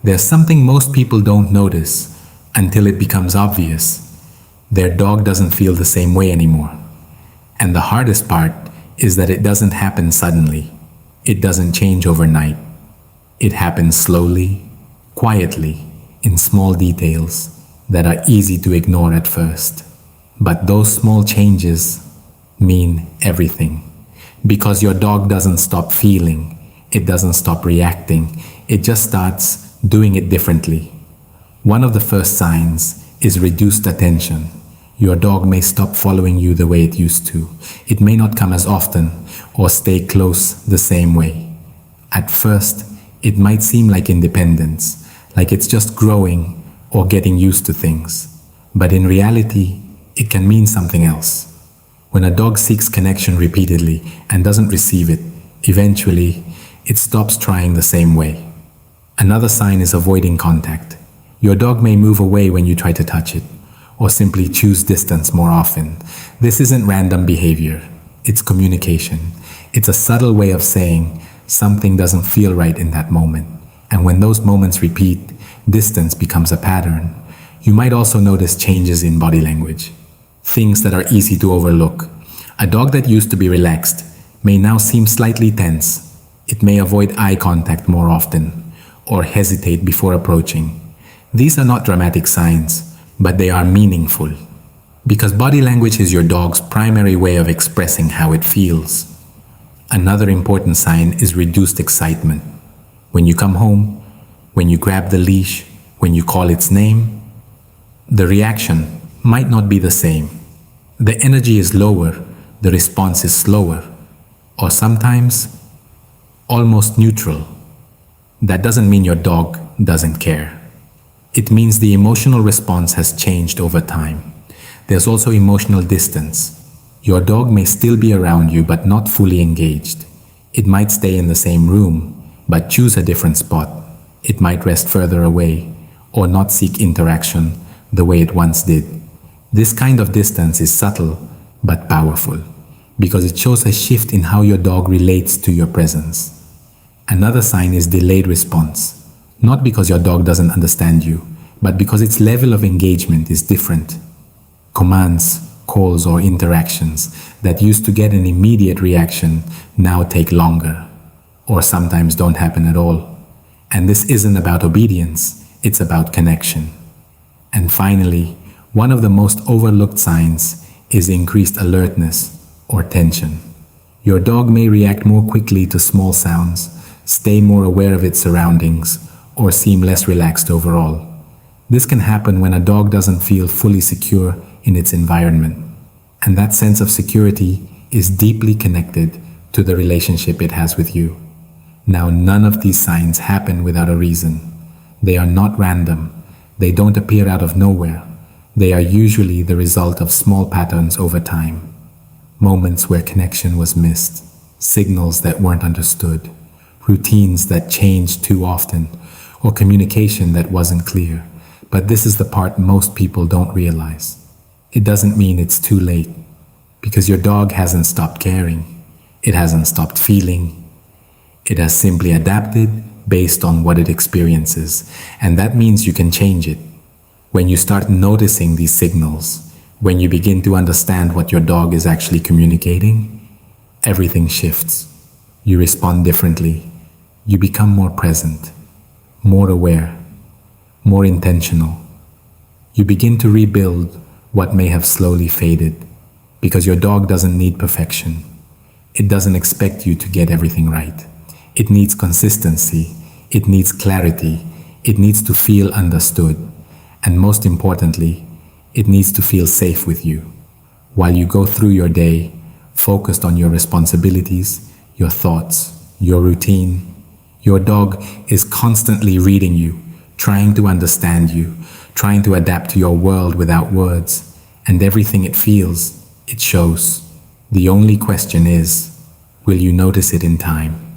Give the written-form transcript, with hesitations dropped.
There's something most people don't notice until it becomes obvious. Their dog doesn't feel the same way anymore. And the hardest part is that it doesn't happen suddenly. It doesn't change overnight. It happens slowly, quietly, in small details that are easy to ignore at first. But those small changes mean everything. Because your dog doesn't stop feeling, it doesn't stop reacting, it just starts doing it differently. One of the first signs is reduced attention. Your dog may stop following you the way it used to. It may not come as often or stay close the same way. At first, it might seem like independence, like it's just growing or getting used to things. But in reality, it can mean something else. When a dog seeks connection repeatedly and doesn't receive it, eventually, it stops trying the same way. Another sign is avoiding contact. Your dog may move away when you try to touch it, or simply choose distance more often. This isn't random behavior, it's communication. It's a subtle way of saying something doesn't feel right in that moment. And when those moments repeat, distance becomes a pattern. You might also notice changes in body language, things that are easy to overlook. A dog that used to be relaxed may now seem slightly tense. It may avoid eye contact more often, or hesitate before approaching. These are not dramatic signs, but they are meaningful. Because body language is your dog's primary way of expressing how it feels. Another important sign is reduced excitement. When you come home, when you grab the leash, when you call its name, the reaction might not be the same. The energy is lower, the response is slower, or sometimes almost neutral. That doesn't mean your dog doesn't care. It means the emotional response has changed over time. There's also emotional distance. Your dog may still be around you but not fully engaged. It might stay in the same room but choose a different spot. It might rest further away or not seek interaction the way it once did. This kind of distance is subtle but powerful because it shows a shift in how your dog relates to your presence. Another sign is delayed response. Not because your dog doesn't understand you, but because its level of engagement is different. Commands, calls, or interactions that used to get an immediate reaction now take longer, or sometimes don't happen at all. And this isn't about obedience, it's about connection. And finally, one of the most overlooked signs is increased alertness or tension. Your dog may react more quickly to small sounds, stay more aware of its surroundings, or seem less relaxed overall. This can happen when a dog doesn't feel fully secure in its environment, and that sense of security is deeply connected to the relationship it has with you. Now, none of these signs happen without a reason. They are not random. They don't appear out of nowhere. They are usually the result of small patterns over time. Moments where connection was missed, signals that weren't understood, routines that changed too often, or communication that wasn't clear. But this is the part most people don't realize. It doesn't mean it's too late, because your dog hasn't stopped caring. It hasn't stopped feeling. It has simply adapted based on what it experiences, and that means you can change it. When you start noticing these signals, when you begin to understand what your dog is actually communicating, everything shifts. You respond differently. You become more present, more aware, more intentional. You begin to rebuild what may have slowly faded, because your dog doesn't need perfection. It doesn't expect you to get everything right. It needs consistency. It needs clarity. It needs to feel understood. And most importantly, it needs to feel safe with you. While you go through your day, focused on your responsibilities, your thoughts, your routine, your dog is constantly reading you, trying to understand you, trying to adapt to your world without words, and everything it feels, it shows. The only question is, will you notice it in time?